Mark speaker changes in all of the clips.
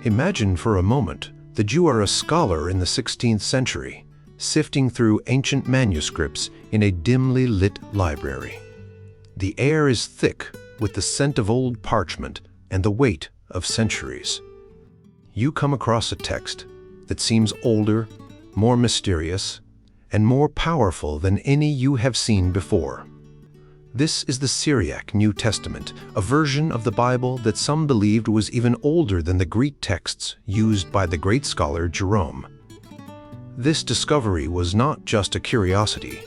Speaker 1: Imagine for a moment that you are a scholar in the 16th century, sifting through ancient manuscripts in a dimly lit library. The air is thick with the scent of old parchment and the weight of centuries. You come across a text that seems older, more mysterious, and more powerful than any you have seen before. This is the Syriac New Testament, a version of the Bible that some believed was even older than the Greek texts used by the great scholar Jerome. This discovery was not just a curiosity.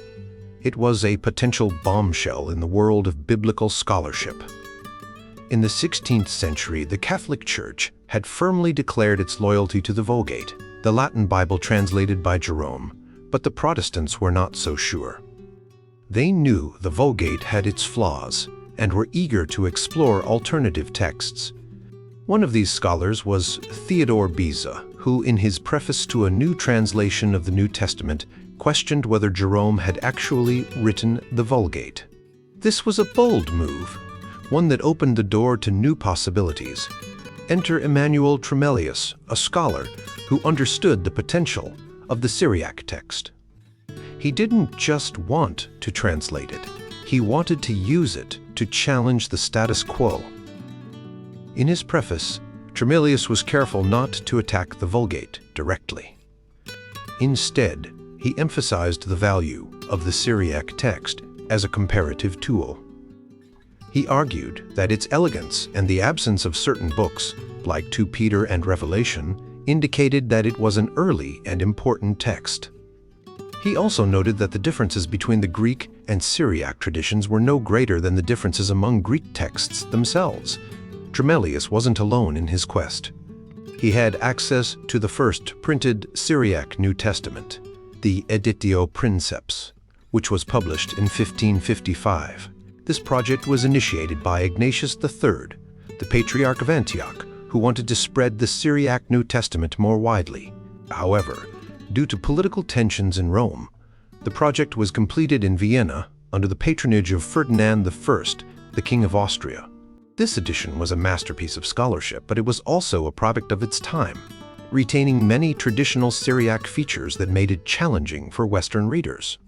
Speaker 1: It was a potential bombshell in the world of biblical scholarship. In the 16th century, the Catholic Church had firmly declared its loyalty to the Vulgate, the Latin Bible translated by Jerome, but the Protestants were not so sure. They knew the Vulgate had its flaws and were eager to explore alternative texts. One of these scholars was Theodore Beza, who, in his preface to a new translation of the New Testament, questioned whether Jerome had actually written the Vulgate. This was a bold move, one that opened the door to new possibilities. Enter Immanuel Tremellius, a scholar who understood the potential of the Syriac text. He didn't just want to translate it, he wanted to use it to challenge the status quo. In his preface, Tremellius was careful not to attack the Vulgate directly. Instead, he emphasized the value of the Syriac text as a comparative tool. He argued that its elegance and the absence of certain books, like 2 Peter and Revelation, indicated that it was an early and important text. He also noted that the differences between the Greek and Syriac traditions were no greater than the differences among Greek texts themselves. Tremellius wasn't alone in his quest. He had access to the first printed Syriac New Testament, the Editio Princeps, which was published in 1555. This project was initiated by Ignatius III, the Patriarch of Antioch, who wanted to spread the Syriac New Testament more widely. However, due to political tensions in Rome, the project was completed in Vienna under the patronage of Ferdinand I, the King of Austria. This edition was a masterpiece of scholarship, but it was also a product of its time, retaining many traditional Syriac features that made it challenging for Western readers.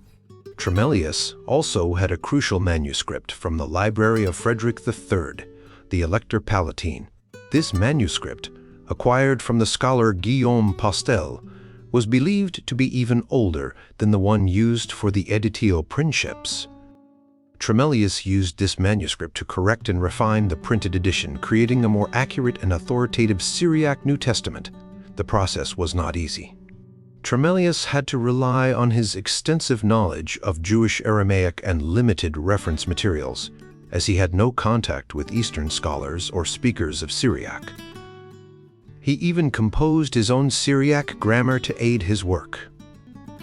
Speaker 1: Tremellius also had a crucial manuscript from the library of Frederick III, the Elector Palatine. This manuscript, acquired from the scholar Guillaume Postel, was believed to be even older than the one used for the Editio Princeps. Tremellius used this manuscript to correct and refine the printed edition, creating a more accurate and authoritative Syriac New Testament. The process was not easy. Tremellius had to rely on his extensive knowledge of Jewish Aramaic and limited reference materials, as he had no contact with Eastern scholars or speakers of Syriac. He even composed his own Syriac grammar to aid his work.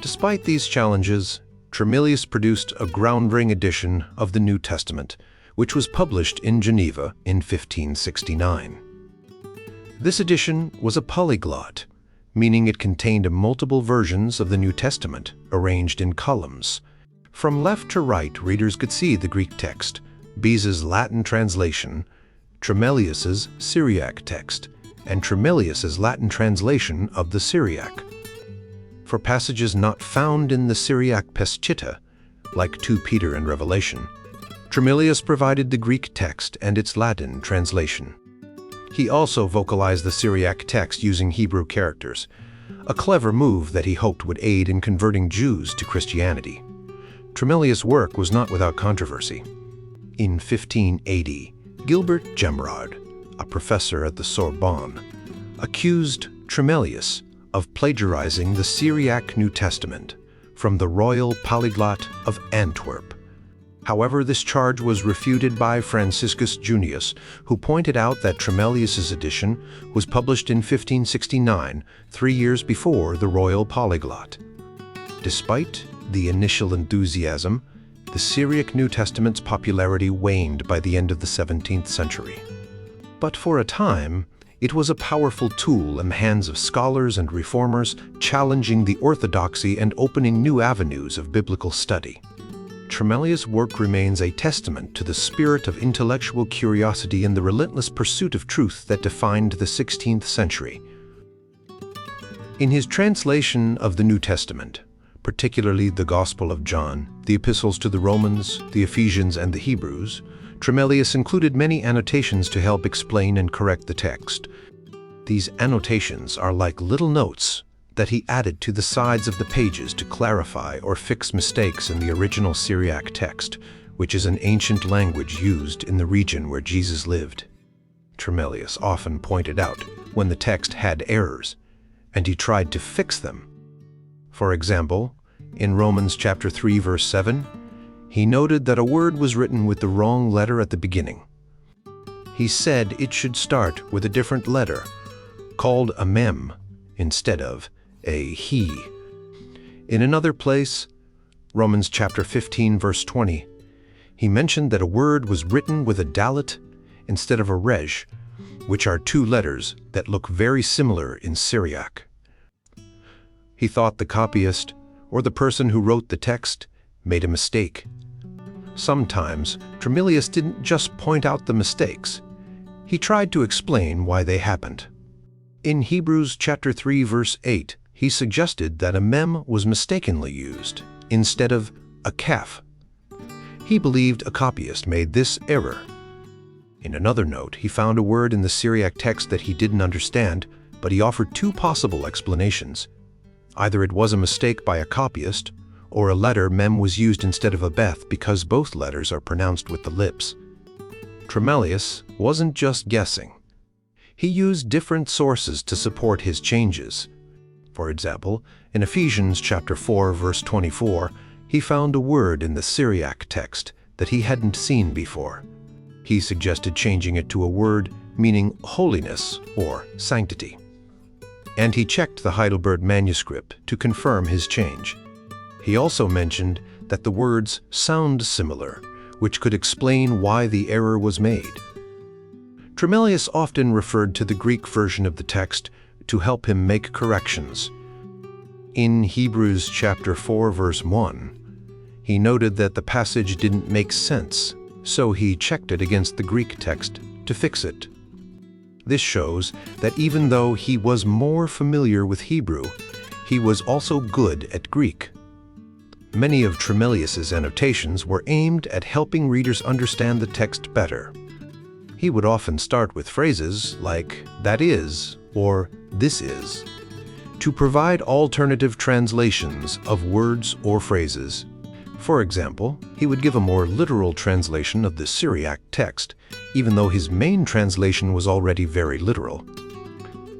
Speaker 1: Despite these challenges, Tremellius produced a groundbreaking edition of the New Testament, which was published in Geneva in 1569. This edition was a polyglot, meaning it contained multiple versions of the New Testament arranged in columns. From left to right, readers could see the Greek text, Beza's Latin translation, Tremellius's Syriac text, and Tremellius's Latin translation of the Syriac. For passages not found in the Syriac Peschitta, like 2 Peter and Revelation, Tremellius provided the Greek text and its Latin translation. He also vocalized the Syriac text using Hebrew characters, a clever move that he hoped would aid in converting Jews to Christianity. Tremellius' work was not without controversy. In 1580, Gilbert Gemrod, a professor at the Sorbonne, accused Tremellius of plagiarizing the Syriac New Testament from the Royal Polyglot of Antwerp. However, this charge was refuted by Franciscus Junius, who pointed out that Tremellius's edition was published in 1569, 3 years before the Royal Polyglot. Despite the initial enthusiasm, the Syriac New Testament's popularity waned by the end of the 17th century. But for a time, it was a powerful tool in the hands of scholars and reformers, challenging the orthodoxy and opening new avenues of biblical study. Tremellius' work remains a testament to the spirit of intellectual curiosity and the relentless pursuit of truth that defined the 16th century. In his translation of the New Testament, particularly the Gospel of John, the epistles to the Romans, the Ephesians, and the Hebrews, Tremellius included many annotations to help explain and correct the text. These annotations are like little notes that he added to the sides of the pages to clarify or fix mistakes in the original Syriac text, which is an ancient language used in the region where Jesus lived. Tremellius often pointed out when the text had errors, and he tried to fix them. For example, in Romans chapter 3, verse 7, he noted that a word was written with the wrong letter at the beginning. He said it should start with a different letter, called a mem, instead of a he. In another place, Romans chapter 15, verse 20, he mentioned that a word was written with a dalet instead of a resh, which are two letters that look very similar in Syriac. He thought the copyist, or the person who wrote the text, made a mistake. Sometimes, Tremellius didn't just point out the mistakes. He tried to explain why they happened. In Hebrews chapter 3, verse 8, he suggested that a mem was mistakenly used instead of a kaf. He believed a copyist made this error. In another note, he found a word in the Syriac text that he didn't understand, but he offered two possible explanations. Either it was a mistake by a copyist, or a letter mem was used instead of a beth because both letters are pronounced with the lips. Tremellius wasn't just guessing. He used different sources to support his changes. For example, in Ephesians chapter 4, verse 24, he found a word in the Syriac text that he hadn't seen before. He suggested changing it to a word meaning holiness or sanctity. And he checked the Heidelberg manuscript to confirm his change. He also mentioned that the words sound similar, which could explain why the error was made. Tremellius often referred to the Greek version of the text to help him make corrections. In Hebrews chapter 4, verse 1, he noted that the passage didn't make sense, so he checked it against the Greek text to fix it. This shows that even though he was more familiar with Hebrew, he was also good at Greek. Many of Tremellius's annotations were aimed at helping readers understand the text better. He would often start with phrases like "that is" or "this is" to provide alternative translations of words or phrases. For example, he would give a more literal translation of the Syriac text, even though his main translation was already very literal.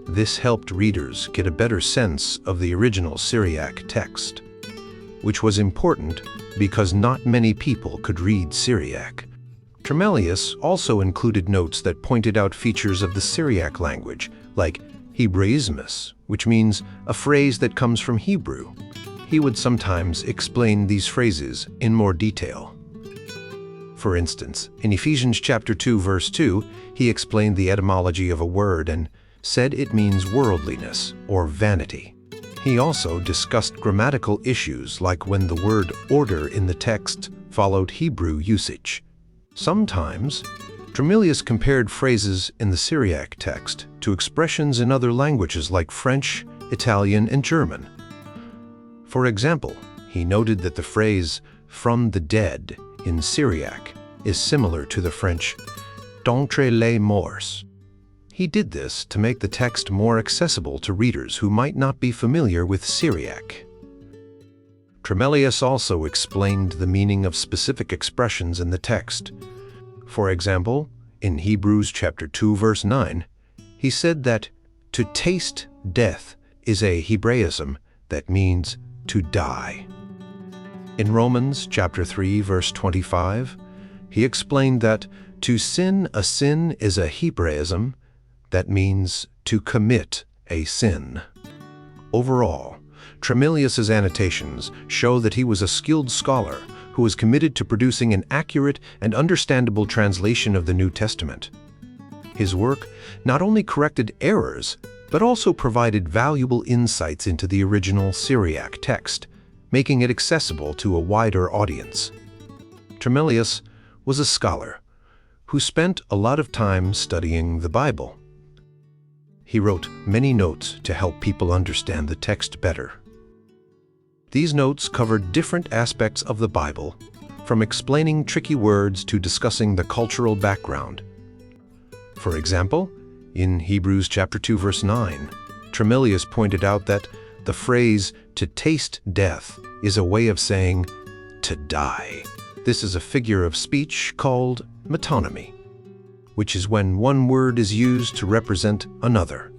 Speaker 1: This helped readers get a better sense of the original Syriac text, which was important because not many people could read Syriac. Tremellius also included notes that pointed out features of the Syriac language, like Hebraismus, which means a phrase that comes from Hebrew. He would sometimes explain these phrases in more detail. For instance, in Ephesians chapter 2, verse 2, he explained the etymology of a word and said it means worldliness or vanity. He also discussed grammatical issues like when the word order in the text followed Hebrew usage. Sometimes, Tremellius compared phrases in the Syriac text to expressions in other languages like French, Italian, and German. For example, he noted that the phrase "from the dead" in Syriac is similar to the French "d'entre les morts." He did this to make the text more accessible to readers who might not be familiar with Syriac. Tremellius also explained the meaning of specific expressions in the text. For example, in Hebrews chapter 2, verse 9, he said that to taste death is a Hebraism that means to die. In Romans chapter 3, verse 25, he explained that to sin a sin is a Hebraism that means to commit a sin. Overall, Tremellius's annotations show that he was a skilled scholar who was committed to producing an accurate and understandable translation of the New Testament. His work not only corrected errors, but also provided valuable insights into the original Syriac text, making it accessible to a wider audience. Tremellius was a scholar who spent a lot of time studying the Bible. He wrote many notes to help people understand the text better. These notes covered different aspects of the Bible, from explaining tricky words to discussing the cultural background. For example, in Hebrews chapter 2, verse 9, Tremellius pointed out that the phrase "to taste death" is a way of saying "to die." This is a figure of speech called metonymy, which is when one word is used to represent another.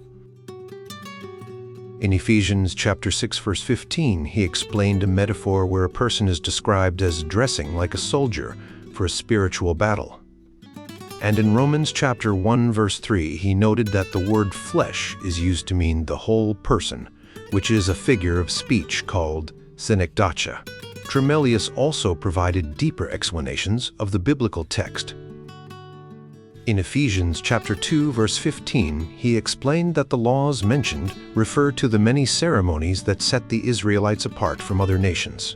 Speaker 1: In Ephesians chapter 6, verse 15, he explained a metaphor where a person is described as dressing like a soldier for a spiritual battle. And in Romans chapter 1, verse 3, he noted that the word flesh is used to mean the whole person, which is a figure of speech called synecdoche. Tremellius also provided deeper explanations of the biblical text. In Ephesians chapter 2, verse 15, he explained that the laws mentioned refer to the many ceremonies that set the Israelites apart from other nations.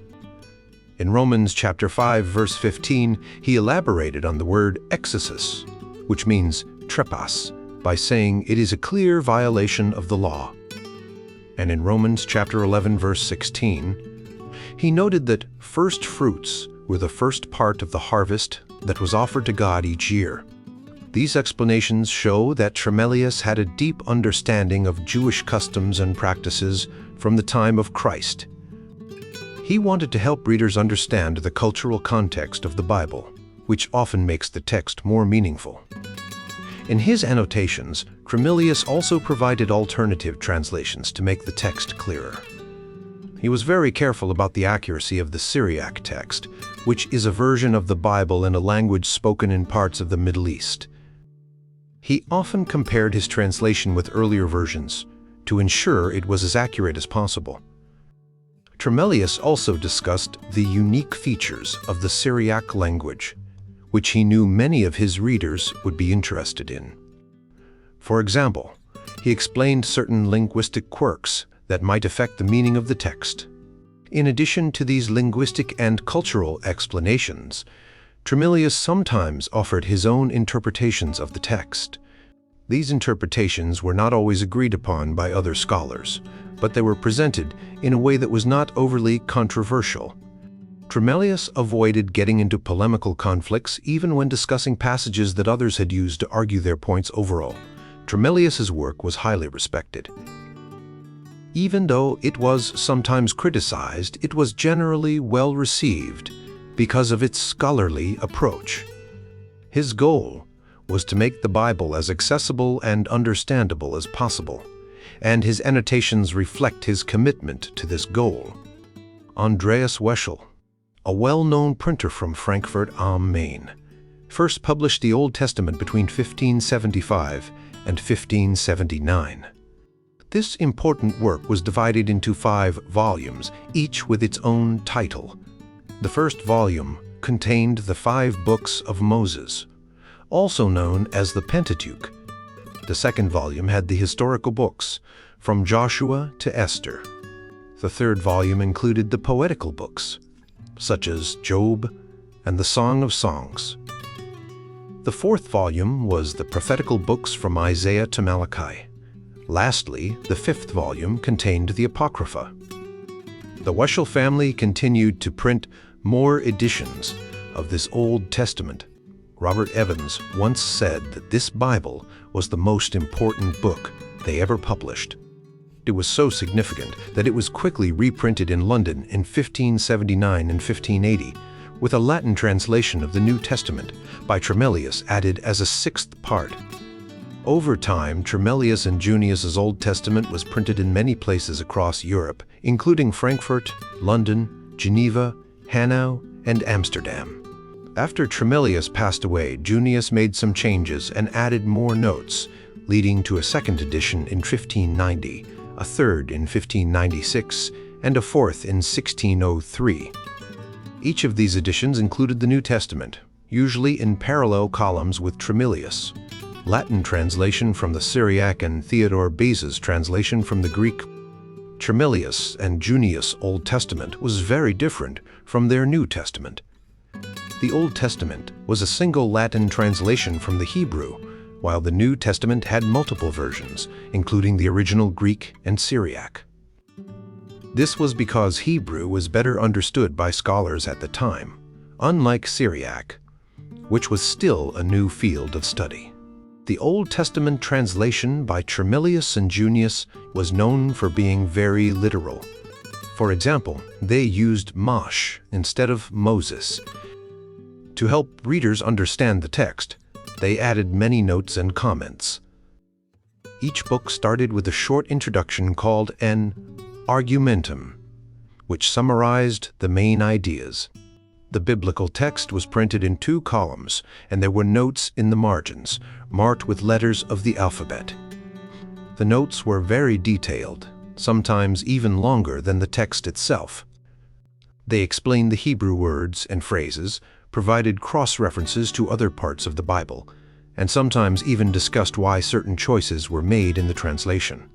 Speaker 1: In Romans chapter 5, verse 15, he elaborated on the word exesis, which means trepas, by saying it is a clear violation of the law. And in Romans chapter 11, verse 16, he noted that first fruits were the first part of the harvest that was offered to God each year. These explanations show that Tremellius had a deep understanding of Jewish customs and practices from the time of Christ. He wanted to help readers understand the cultural context of the Bible, which often makes the text more meaningful. In his annotations, Tremellius also provided alternative translations to make the text clearer. He was very careful about the accuracy of the Syriac text, which is a version of the Bible in a language spoken in parts of the Middle East. He often compared his translation with earlier versions to ensure it was as accurate as possible. Tremellius also discussed the unique features of the Syriac language, which he knew many of his readers would be interested in. For example, he explained certain linguistic quirks that might affect the meaning of the text. In addition to these linguistic and cultural explanations, Tremellius sometimes offered his own interpretations of the text. These interpretations were not always agreed upon by other scholars, but they were presented in a way that was not overly controversial. Tremellius avoided getting into polemical conflicts even when discussing passages that others had used to argue their points overall. Tremellius's work was highly respected. Even though it was sometimes criticized, it was generally well received because of its scholarly approach. His goal was to make the Bible as accessible and understandable as possible, and his annotations reflect his commitment to this goal. Andreas Weschel, a well-known printer from Frankfurt am Main, first published the Old Testament between 1575 and 1579. This important work was divided into 5 volumes, each with its own title. The first volume contained the 5 books of Moses, also known as the Pentateuch. The second volume had the historical books, from Joshua to Esther. The third volume included the poetical books, such as Job and the Song of Songs. The fourth volume was the prophetical books from Isaiah to Malachi. Lastly, the fifth volume contained the Apocrypha. The Weschel family continued to print more editions of this Old Testament. Robert Evans once said that this Bible was the most important book they ever published. It was so significant that it was quickly reprinted in London in 1579 and 1580, with a Latin translation of the New Testament by Tremellius added as a 6th part. Over time, Tremellius and Junius's Old Testament was printed in many places across Europe, including Frankfurt, London, Geneva, Hanau, and Amsterdam. After Tremellius passed away, Junius made some changes and added more notes, leading to a second edition in 1590, a third in 1596, and a fourth in 1603. Each of these editions included the New Testament, usually in parallel columns with Tremellius. Latin translation from the Syriac and Theodore Beza's translation from the Greek. Tremellius and Junius' Old Testament was very different from their New Testament. The Old Testament was a single Latin translation from the Hebrew, while the New Testament had multiple versions, including the original Greek and Syriac. This was because Hebrew was better understood by scholars at the time, unlike Syriac, which was still a new field of study. The Old Testament translation by Tremellius and Junius was known for being very literal. For example, they used Mosh instead of Moses. To help readers understand the text, they added many notes and comments. Each book started with a short introduction called an argumentum, which summarized the main ideas. The biblical text was printed in 2 columns, and there were notes in the margins, marked with letters of the alphabet. The notes were very detailed, sometimes even longer than the text itself. They explained the Hebrew words and phrases, provided cross-references to other parts of the Bible, and sometimes even discussed why certain choices were made in the translation.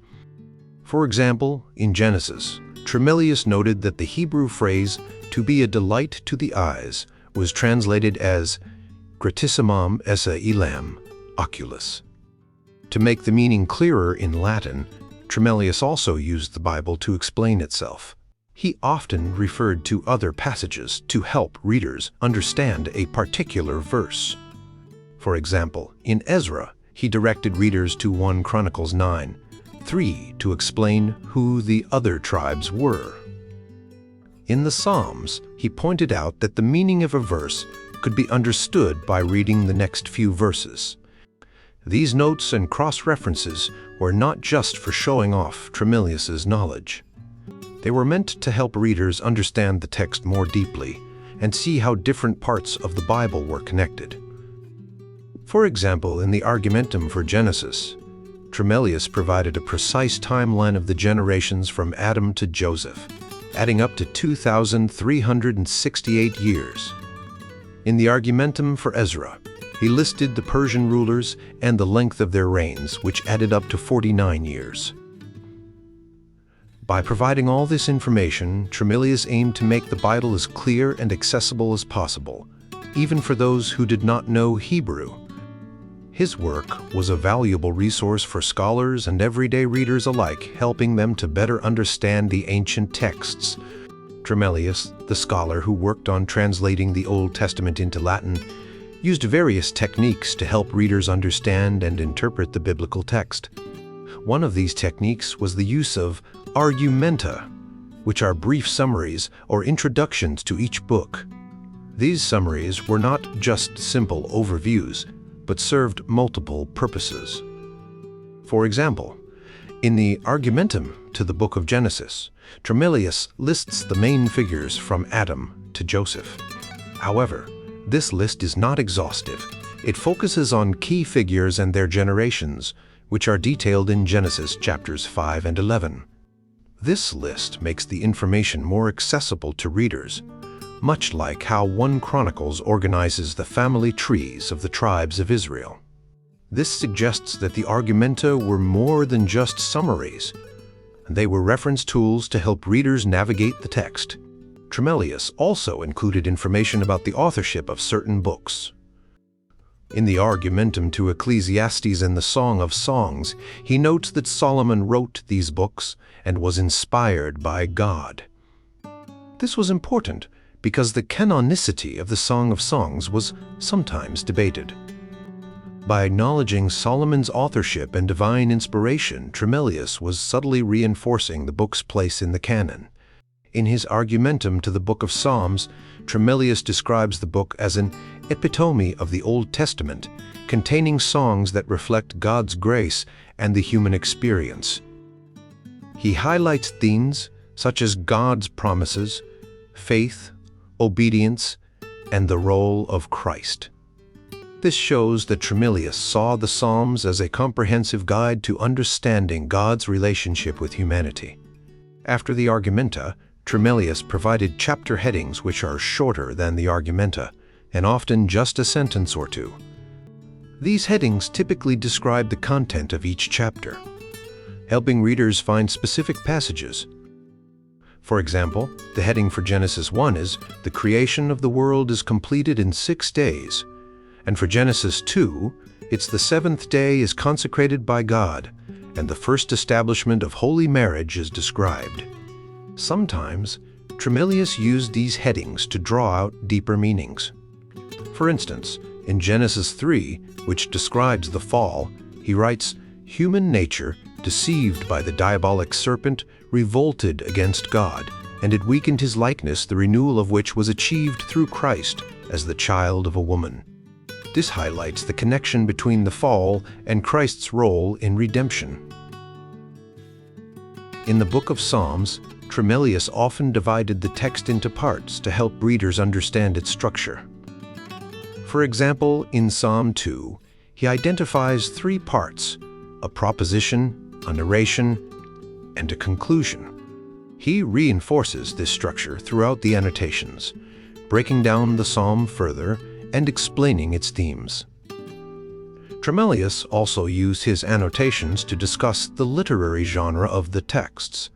Speaker 1: For example, in Genesis, Tremellius noted that the Hebrew phrase, "to be a delight to the eyes," was translated as gratissimam esse elam oculis. To make the meaning clearer in Latin, Tremellius also used the Bible to explain itself. He often referred to other passages to help readers understand a particular verse. For example, in Ezra, he directed readers to 1 Chronicles 9:3 to explain who the other tribes were. In the Psalms, he pointed out that the meaning of a verse could be understood by reading the next few verses. These notes and cross-references were not just for showing off Tremellius's knowledge. They were meant to help readers understand the text more deeply and see how different parts of the Bible were connected. For example, in the argumentum for Genesis, Tremellius provided a precise timeline of the generations from Adam to Joseph, adding up to 2,368 years. In the argumentum for Ezra, he listed the Persian rulers and the length of their reigns, which added up to 49 years. By providing all this information, Tremellius aimed to make the Bible as clear and accessible as possible, even for those who did not know Hebrew. His work was a valuable resource for scholars and everyday readers alike, helping them to better understand the ancient texts. Tremellius, the scholar who worked on translating the Old Testament into Latin, used various techniques to help readers understand and interpret the biblical text. One of these techniques was the use of argumenta, which are brief summaries or introductions to each book. These summaries were not just simple overviews, but served multiple purposes. For example, in the argumentum to the book of Genesis, Tremellius lists the main figures from Adam to Joseph. However, this list is not exhaustive. It focuses on key figures and their generations, which are detailed in Genesis chapters 5 and 11. This list makes the information more accessible to readers, much like how 1 Chronicles organizes the family trees of the tribes of Israel. This suggests that the argumenta were more than just summaries. They were reference tools to help readers navigate the text. Tremellius also included information about the authorship of certain books. In the argumentum to Ecclesiastes and the Song of Songs, he notes that Solomon wrote these books and was inspired by God. This was important because the canonicity of the Song of Songs was sometimes debated. By acknowledging Solomon's authorship and divine inspiration, Tremellius was subtly reinforcing the book's place in the canon. In his argumentum to the Book of Psalms, Tremellius describes the book as an epitome of the Old Testament, containing songs that reflect God's grace and the human experience. He highlights themes such as God's promises, faith, obedience, and the role of Christ. This shows that Tremellius saw the Psalms as a comprehensive guide to understanding God's relationship with humanity. After the argumenta, Tremellius provided chapter headings which are shorter than the argumenta, and often just a sentence or two. These headings typically describe the content of each chapter, helping readers find specific passages. For example, the heading for Genesis 1 is, "The creation of the world is completed in 6 days." And for Genesis 2, it's the 7th day is consecrated by God, and the first establishment of holy marriage is described. Sometimes, Tremellius used these headings to draw out deeper meanings. For instance, in Genesis 3, which describes the fall, he writes, "Human nature, deceived by the diabolic serpent, revolted against God, and it weakened his likeness, the renewal of which was achieved through Christ as the child of a woman." This highlights the connection between the fall and Christ's role in redemption. In the book of Psalms, Tremellius often divided the text into parts to help readers understand its structure. For example, in Psalm 2, he identifies 3 parts: a proposition, a narration, and a conclusion. He reinforces this structure throughout the annotations, breaking down the psalm further and explaining its themes. Tremellius also used his annotations to discuss the literary genre of the texts.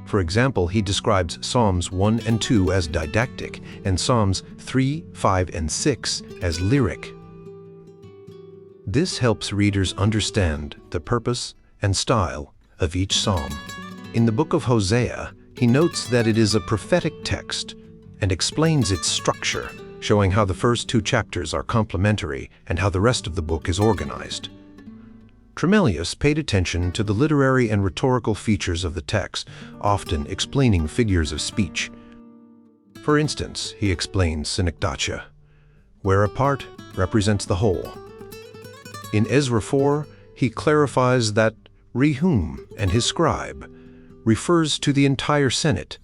Speaker 1: For example, he describes Psalms 1 and 2 as didactic and Psalms 3, 5, and 6 as lyric. This helps readers understand the purpose and style of each psalm. In the book of Hosea, he notes that it is a prophetic text and explains its structure, showing how the first 2 chapters are complementary and how the rest of the book is organized. Tremellius paid attention to the literary and rhetorical features of the text, often explaining figures of speech. For instance, he explains synecdoche, where a part represents the whole. In Ezra 4, he clarifies that Rehum and his scribe refers to the entire Senate,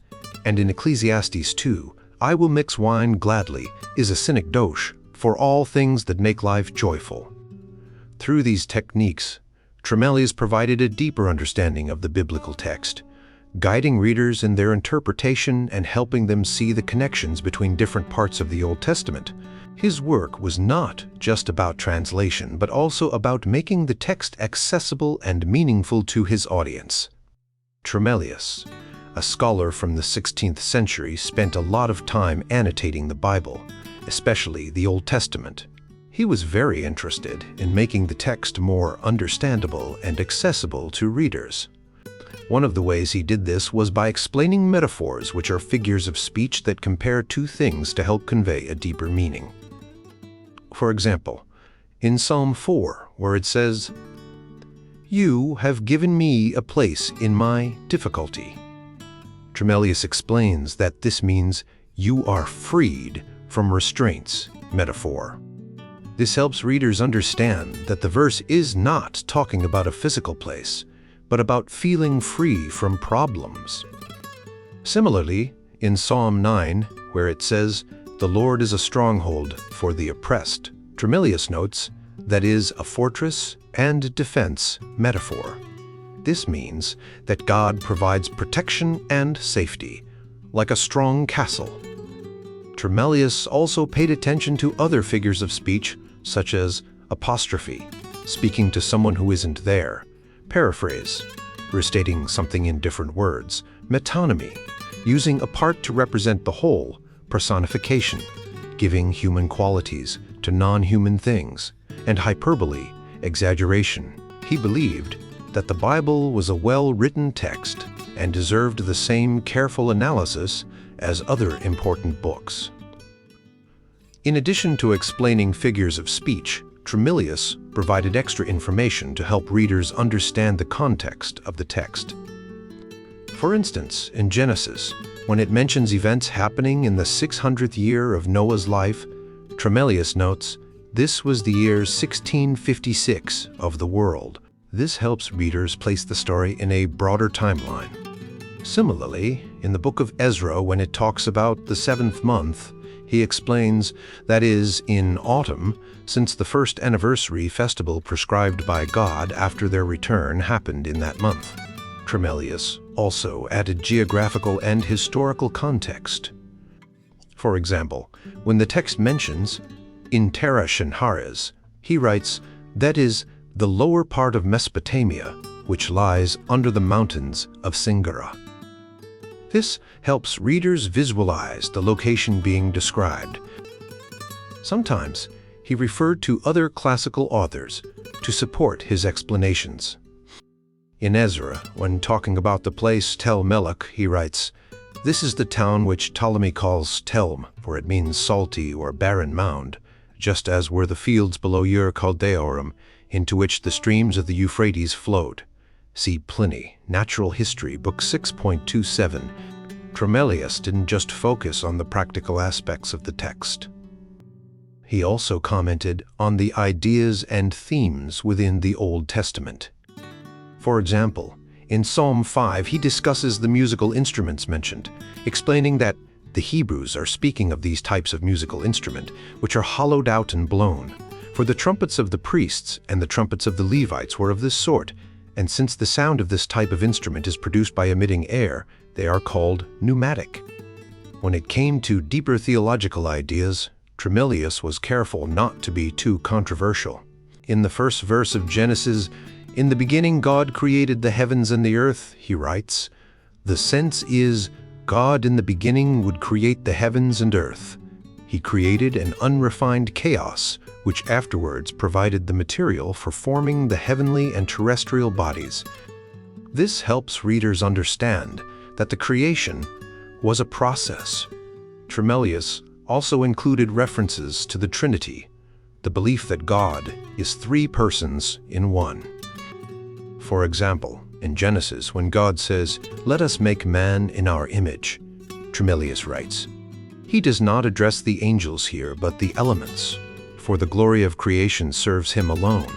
Speaker 1: and in Ecclesiastes 2, "I will mix wine gladly" is a synecdoche for all things that make life joyful. Through these techniques, Tremellius provided a deeper understanding of the biblical text, guiding readers in their interpretation and helping them see the connections between different parts of the Old Testament. His work was not just about translation, but also about making the text accessible and meaningful to his audience. Tremellius, a scholar from the 16th century, spent a lot of time annotating the Bible, especially the Old Testament. He was very interested in making the text more understandable and accessible to readers. One of the ways he did this was by explaining metaphors, which are figures of speech that compare 2 things to help convey a deeper meaning. For example, in Psalm 4, where it says, "You have given me a place in my difficulty," Tremellius explains that this means you are freed from restraints metaphor. This helps readers understand that the verse is not talking about a physical place, but about feeling free from problems. Similarly, in Psalm 9, where it says, "The Lord is a stronghold for the oppressed," Tremellius notes that is a fortress and defense metaphor. This means that God provides protection and safety, like a strong castle. Tremellius also paid attention to other figures of speech, such as apostrophe, speaking to someone who isn't there, paraphrase, restating something in different words, metonymy, using a part to represent the whole, personification, giving human qualities to non-human things, and hyperbole, exaggeration. He believed that the Bible was a well-written text and deserved the same careful analysis as other important books. In addition to explaining figures of speech, Tremellius provided extra information to help readers understand the context of the text. For instance, in Genesis, when it mentions events happening in the 600th year of Noah's life, Tremellius notes, "This was the year 1656 of the world." This helps readers place the story in a broader timeline. Similarly, in the book of Ezra, when it talks about the 7th month, he explains that is in autumn, since the first anniversary festival prescribed by God after their return happened in that month. Tremellius also added geographical and historical context. For example, when the text mentions in Terra Shenhares, he writes, that is, the lower part of Mesopotamia, which lies under the mountains of Singara. This helps readers visualize the location being described. Sometimes he referred to other classical authors to support his explanations. In Ezra, when talking about the place Tel Melech, he writes, "This is the town which Ptolemy calls Telm, for it means salty or barren mound, just as were the fields below Ur Chaldeorum, into which the streams of the Euphrates flowed." See Pliny, Natural History, Book 6.27. Tremellius didn't just focus on the practical aspects of the text. He also commented on the ideas and themes within the Old Testament. For example, in Psalm 5, he discusses the musical instruments mentioned, explaining that the Hebrews are speaking of these types of musical instrument, which are hollowed out and blown. For the trumpets of the priests and the trumpets of the Levites were of this sort, and since the sound of this type of instrument is produced by emitting air, they are called pneumatic. When it came to deeper theological ideas, Tremellius was careful not to be too controversial. In the first verse of Genesis, "In the beginning God created the heavens and the earth," he writes, "the sense is, God in the beginning would create the heavens and earth. He created an unrefined chaos, which afterwards provided the material for forming the heavenly and terrestrial bodies." This helps readers understand that the creation was a process. Tremellius also included references to the Trinity, the belief that God is three persons in one. For example, in Genesis, when God says, "Let us make man in our image," Tremellius writes, he does not address the angels here, but the elements, for the glory of creation serves him alone.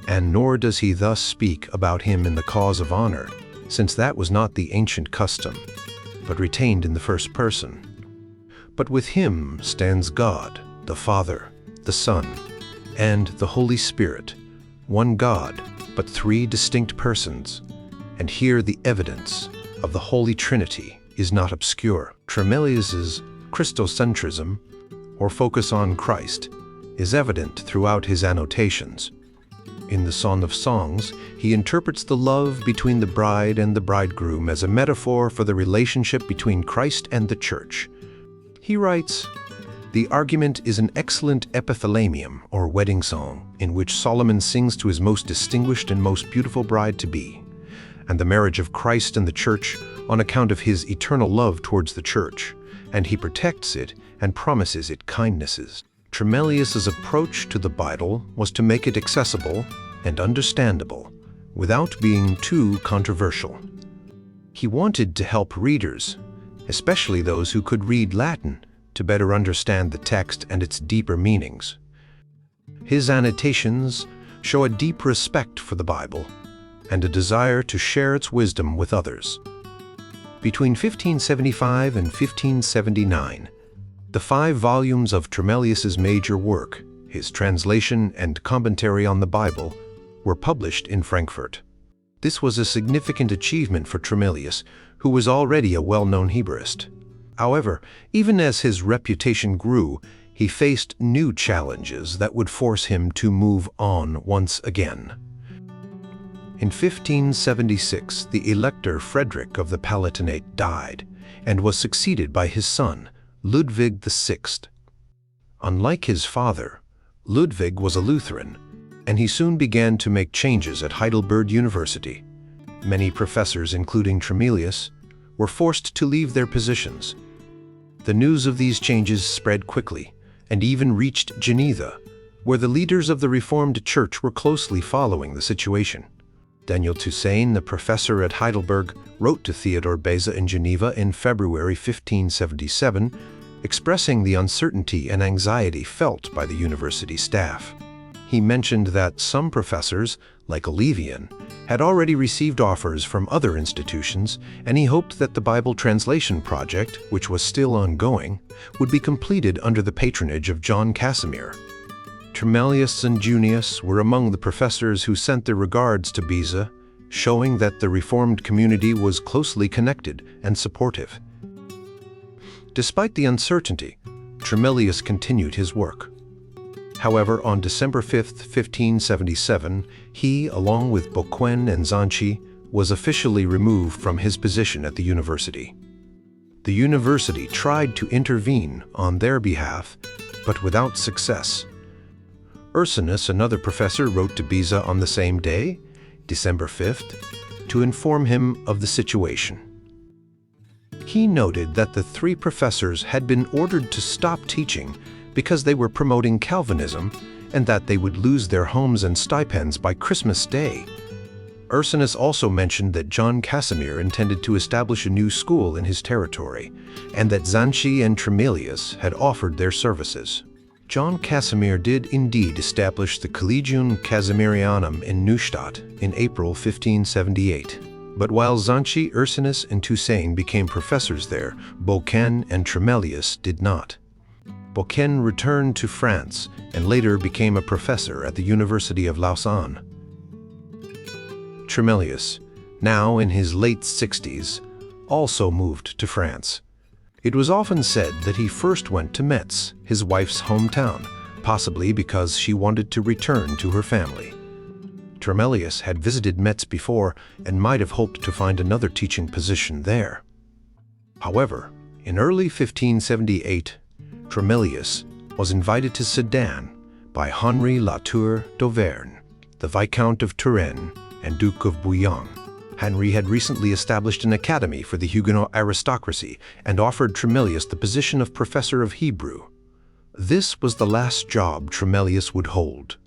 Speaker 1: And nor does he thus speak about him in the cause of honor, since that was not the ancient custom, but retained in the first person. But with him stands God, the Father, the Son, and the Holy Spirit, one God, but three distinct persons. And here the evidence of the Holy Trinity is not obscure. Tremellius's Christocentrism, or focus on Christ, is evident throughout his annotations. In the Song of Songs, he interprets the love between the bride and the bridegroom as a metaphor for the relationship between Christ and the Church. He writes, "The argument is an excellent epithalamium, or wedding song, in which Solomon sings to his most distinguished and most beautiful bride-to-be, and the marriage of Christ and the Church on account of his eternal love towards the Church, and he protects it and promises it kindnesses." Tremellius's approach to the Bible was to make it accessible and understandable, without being too controversial. He wanted to help readers, especially those who could read Latin, to better understand the text and its deeper meanings. His annotations show a deep respect for the Bible and a desire to share its wisdom with others. Between 1575 and 1579, the 5 volumes of Tremellius's major work, his translation and commentary on the Bible, were published in Frankfurt. This was a significant achievement for Tremellius, who was already a well-known Hebraist. However, even as his reputation grew, he faced new challenges that would force him to move on once again. In 1576, the Elector Frederick of the Palatinate died and was succeeded by his son, Ludwig VI. Unlike his father, Ludwig was a Lutheran, and he soon began to make changes at Heidelberg University. Many professors, including Tremellius, were forced to leave their positions. The news of these changes spread quickly and even reached Geneva, where the leaders of the Reformed Church were closely following the situation. Daniel Toussaint, the professor at Heidelberg, wrote to Theodor Beza in Geneva in February 1577, expressing the uncertainty and anxiety felt by the university staff. He mentioned that some professors, like Olevian, had already received offers from other institutions, and he hoped that the Bible translation project, which was still ongoing, would be completed under the patronage of John Casimir. Tremellius and Junius were among the professors who sent their regards to Beza, showing that the Reformed community was closely connected and supportive. Despite the uncertainty, Tremellius continued his work. However, on December 5, 1577, he, along with Boquin and Zanchi, was officially removed from his position at the university. The university tried to intervene on their behalf, but without success. Ursinus, another professor, wrote to Beza on the same day, December 5th, to inform him of the situation. He noted that the three professors had been ordered to stop teaching because they were promoting Calvinism and that they would lose their homes and stipends by Christmas Day. Ursinus also mentioned that John Casimir intended to establish a new school in his territory, and that Zanchi and Tremellius had offered their services. John Casimir did indeed establish the Collegium Casimirianum in Neustadt in April 1578. But while Zanchi, Ursinus, and Toussaint became professors there, Beaucain and Tremellius did not. Beaucain returned to France and later became a professor at the University of Lausanne. Tremellius, now in his late 60s, also moved to France. It was often said that he first went to Metz, his wife's hometown, possibly because she wanted to return to her family. Tremellius had visited Metz before and might have hoped to find another teaching position there. However, in early 1578, Tremellius was invited to Sedan by Henri Latour d'Auvergne, the Viscount of Turenne and Duke of Bouillon. Henry had recently established an academy for the Huguenot aristocracy and offered Tremellius the position of professor of Hebrew. This was the last job Tremellius would hold.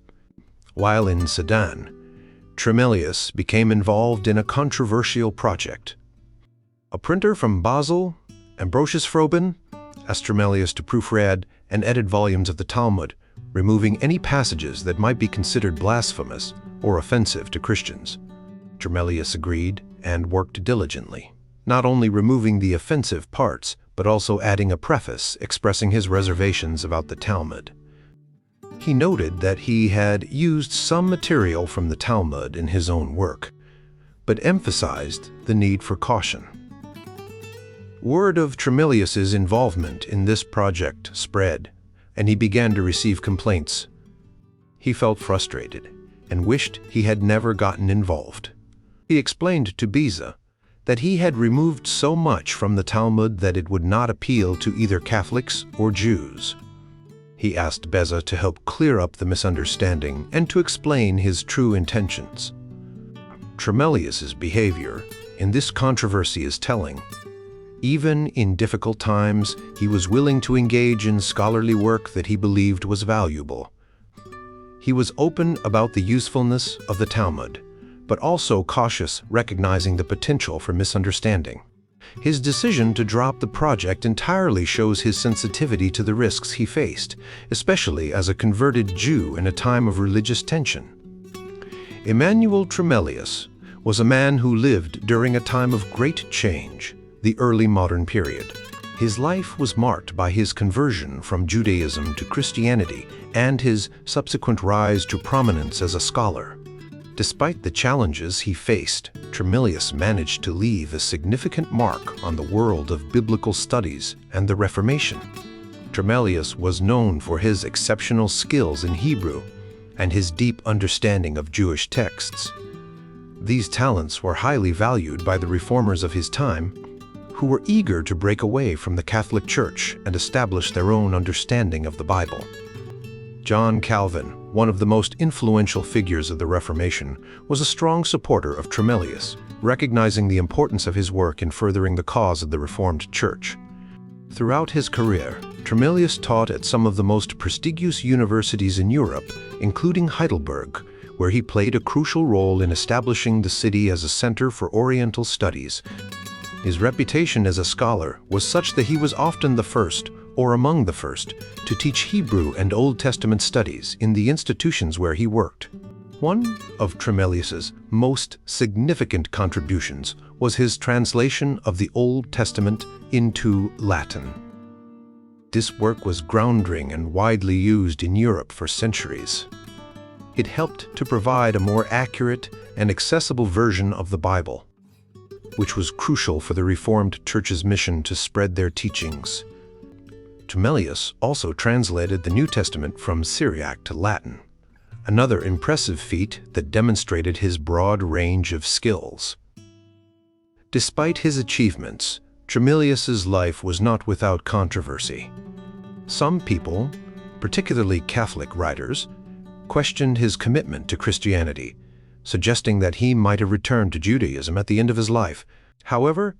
Speaker 1: While in Sedan, Tremellius became involved in a controversial project. A printer from Basel, Ambrosius Froben, asked Tremellius to proofread and edit volumes of the Talmud, removing any passages that might be considered blasphemous or offensive to Christians. Tremellius agreed and worked diligently, not only removing the offensive parts, but also adding a preface expressing his reservations about the Talmud. He noted that he had used some material from the Talmud in his own work, but emphasized the need for caution. Word of Tremellius's involvement in this project spread, and he began to receive complaints. He felt frustrated and wished he had never gotten involved. He explained to Beza that he had removed so much from the Talmud that it would not appeal to either Catholics or Jews. He asked Beza to help clear up the misunderstanding and to explain his true intentions. Tremellius's behavior in this controversy is telling. Even in difficult times, he was willing to engage in scholarly work that he believed was valuable. He was open about the usefulness of the Talmud, but also cautious, recognizing the potential for misunderstanding. His decision to drop the project entirely shows his sensitivity to the risks he faced, especially as a converted Jew in a time of religious tension. Immanuel Tremellius was a man who lived during a time of great change, the early modern period. His life was marked by his conversion from Judaism to Christianity and his subsequent rise to prominence as a scholar. Despite the challenges he faced, Tremellius managed to leave a significant mark on the world of biblical studies and the Reformation. Tremellius was known for his exceptional skills in Hebrew and his deep understanding of Jewish texts. These talents were highly valued by the reformers of his time, who were eager to break away from the Catholic Church and establish their own understanding of the Bible. John Calvin, one of the most influential figures of the Reformation, was a strong supporter of Tremellius, recognizing the importance of his work in furthering the cause of the Reformed Church. Throughout his career, Tremellius taught at some of the most prestigious universities in Europe, including Heidelberg, where he played a crucial role in establishing the city as a center for Oriental studies. His reputation as a scholar was such that he was often the first, or among the first, to teach Hebrew and Old Testament studies in the institutions where he worked. One of Tremellius's most significant contributions was his translation of the Old Testament into Latin. This work was groundbreaking and widely used in Europe for centuries. It helped to provide a more accurate and accessible version of the Bible, which was crucial for the Reformed Church's mission to spread their teachings. Tremellius also translated the New Testament from Syriac to Latin, another impressive feat that demonstrated his broad range of skills. Despite his achievements, Tremellius's life was not without controversy. Some people, particularly Catholic writers, questioned his commitment to Christianity, suggesting that he might have returned to Judaism at the end of his life. However,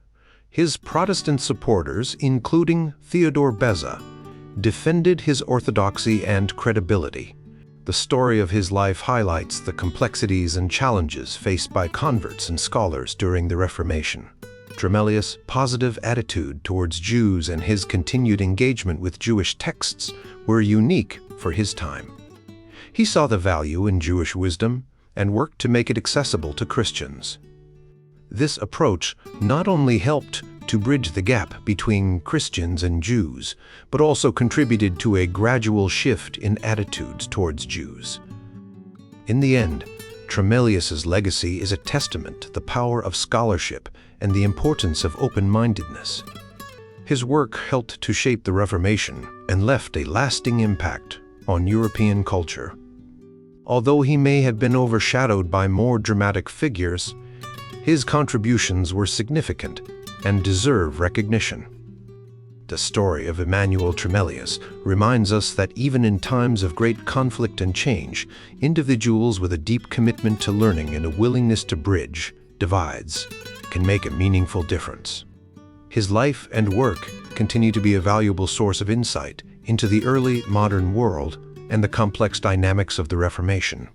Speaker 1: his Protestant supporters, including Theodore Beza, defended his orthodoxy and credibility. The story of his life highlights the complexities and challenges faced by converts and scholars during the Reformation. Tremellius' positive attitude towards Jews and his continued engagement with Jewish texts were unique for his time. He saw the value in Jewish wisdom and worked to make it accessible to Christians. This approach not only helped to bridge the gap between Christians and Jews, but also contributed to a gradual shift in attitudes towards Jews. In the end, Tremellius's legacy is a testament to the power of scholarship and the importance of open-mindedness. His work helped to shape the Reformation and left a lasting impact on European culture. Although he may have been overshadowed by more dramatic figures, his contributions were significant and deserve recognition. The story of Immanuel Tremellius reminds us that even in times of great conflict and change, individuals with a deep commitment to learning and a willingness to bridge divides can make a meaningful difference. His life and work continue to be a valuable source of insight into the early modern world and the complex dynamics of the Reformation.